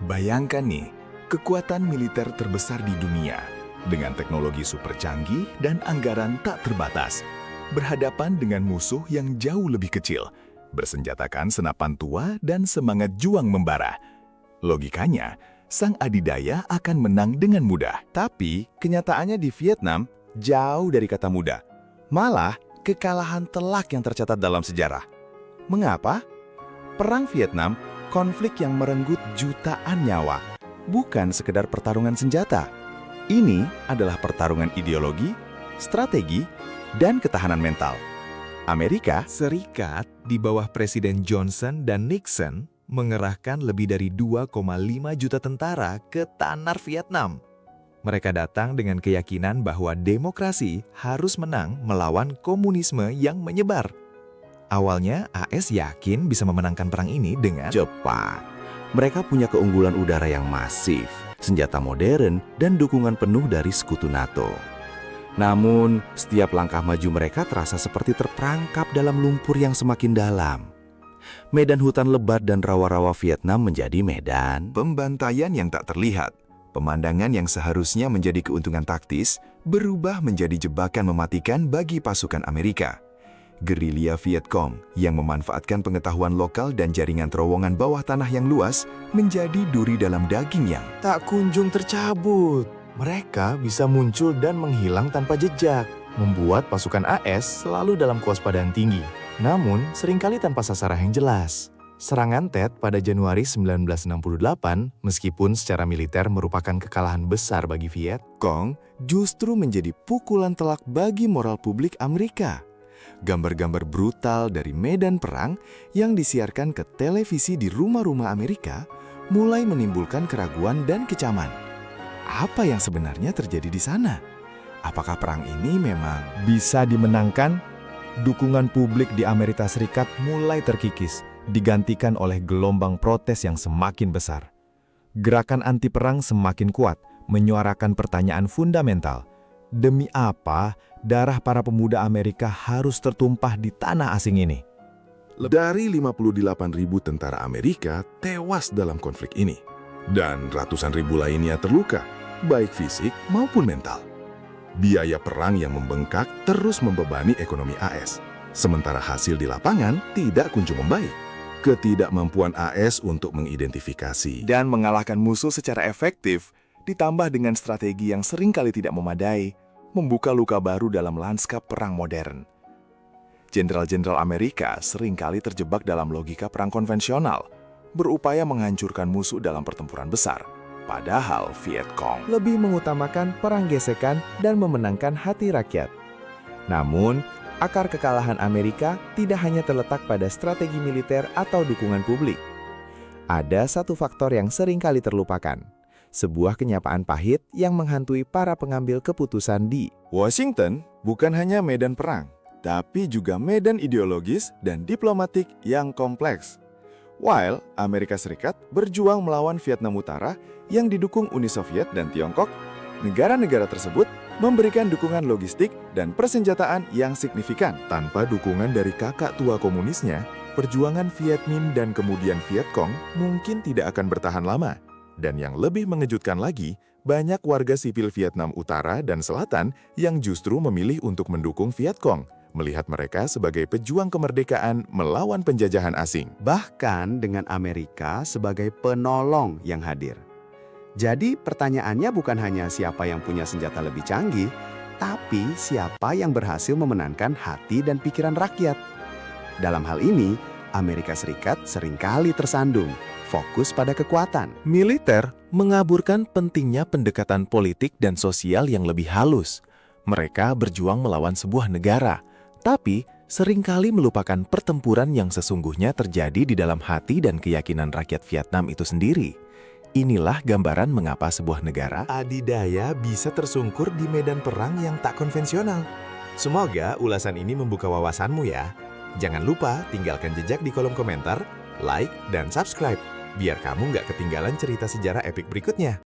Bayangkan nih, kekuatan militer terbesar di dunia dengan teknologi super canggih dan anggaran tak terbatas, berhadapan dengan musuh yang jauh lebih kecil, bersenjatakan senapan tua dan semangat juang membara. Logikanya, sang adidaya akan menang dengan mudah. Tapi kenyataannya di Vietnam jauh dari kata mudah. Malah kekalahan telak yang tercatat dalam sejarah. Mengapa? Perang Vietnam, konflik yang merenggut jutaan nyawa, bukan sekedar pertarungan senjata. Ini adalah pertarungan ideologi, strategi, dan ketahanan mental. Amerika Serikat di bawah Presiden Johnson dan Nixon mengerahkan lebih dari 2,5 juta tentara ke tanah Vietnam. Mereka datang dengan keyakinan bahwa demokrasi harus menang melawan komunisme yang menyebar. Awalnya, AS yakin bisa memenangkan perang ini dengan cepat. Mereka punya keunggulan udara yang masif, senjata modern, dan dukungan penuh dari sekutu NATO. Namun, setiap langkah maju mereka terasa seperti terperangkap dalam lumpur yang semakin dalam. Medan hutan lebat dan rawa-rawa Vietnam menjadi medan Pembantaian yang tak terlihat, pemandangan yang seharusnya menjadi keuntungan taktis, berubah menjadi jebakan mematikan bagi pasukan Amerika. Gerilya Vietcong yang memanfaatkan pengetahuan lokal dan jaringan terowongan bawah tanah yang luas menjadi duri dalam daging yang tak kunjung tercabut. Mereka bisa muncul dan menghilang tanpa jejak, membuat pasukan AS selalu dalam kewaspadaan tinggi. Namun, seringkali tanpa sasaran yang jelas. Serangan Tet pada Januari 1968, meskipun secara militer merupakan kekalahan besar bagi Viet Cong, justru menjadi pukulan telak bagi moral publik Amerika. Gambar-gambar brutal dari medan perang yang disiarkan ke televisi di rumah-rumah Amerika mulai menimbulkan keraguan dan kecaman. Apa yang sebenarnya terjadi di sana? Apakah perang ini memang bisa dimenangkan? Dukungan publik di Amerika Serikat mulai terkikis, digantikan oleh gelombang protes yang semakin besar. Gerakan anti-perang semakin kuat, menyuarakan pertanyaan fundamental. Demi apa darah para pemuda Amerika harus tertumpah di tanah asing ini? Dari 58.000 tentara Amerika tewas dalam konflik ini, dan ratusan ribu lainnya terluka, baik fisik maupun mental. Biaya perang yang membengkak terus membebani ekonomi AS, sementara hasil di lapangan tidak kunjung membaik. Ketidakmampuan AS untuk mengidentifikasi dan mengalahkan musuh secara efektif, ditambah dengan strategi yang seringkali tidak memadai, membuka luka baru dalam lanskap perang modern. Jenderal-jenderal Amerika seringkali terjebak dalam logika perang konvensional, berupaya menghancurkan musuh dalam pertempuran besar. Padahal Viet Cong lebih mengutamakan perang gesekan dan memenangkan hati rakyat. Namun, akar kekalahan Amerika tidak hanya terletak pada strategi militer atau dukungan publik. Ada satu faktor yang seringkali terlupakan. Sebuah kenyataan pahit yang menghantui para pengambil keputusan di Washington bukan hanya medan perang, tapi juga medan ideologis dan diplomatik yang kompleks. While Amerika Serikat berjuang melawan Vietnam Utara yang didukung Uni Soviet dan Tiongkok, negara-negara tersebut memberikan dukungan logistik dan persenjataan yang signifikan. tanpa dukungan dari kakak tua komunisnya, perjuangan Viet Minh dan kemudian Viet Cong mungkin tidak akan bertahan lama. Dan yang lebih mengejutkan lagi, banyak warga sipil Vietnam Utara dan Selatan yang justru memilih untuk mendukung Viet Cong, melihat mereka sebagai pejuang kemerdekaan melawan penjajahan asing. bahkan dengan Amerika sebagai penolong yang hadir. Jadi pertanyaannya bukan hanya siapa yang punya senjata lebih canggih, tapi siapa yang berhasil memenangkan hati dan pikiran rakyat. Dalam hal ini, Amerika Serikat seringkali tersandung, fokus pada kekuatan. militer mengaburkan pentingnya pendekatan politik dan sosial yang lebih halus. Mereka berjuang melawan sebuah negara, tapi seringkali melupakan pertempuran yang sesungguhnya terjadi di dalam hati dan keyakinan rakyat Vietnam itu sendiri. Inilah gambaran mengapa sebuah negara adidaya bisa tersungkur di medan perang yang tak konvensional. Semoga ulasan ini membuka wawasanmu ya. Jangan lupa tinggalkan jejak di kolom komentar, like, dan subscribe, biar kamu nggak ketinggalan cerita sejarah epik berikutnya.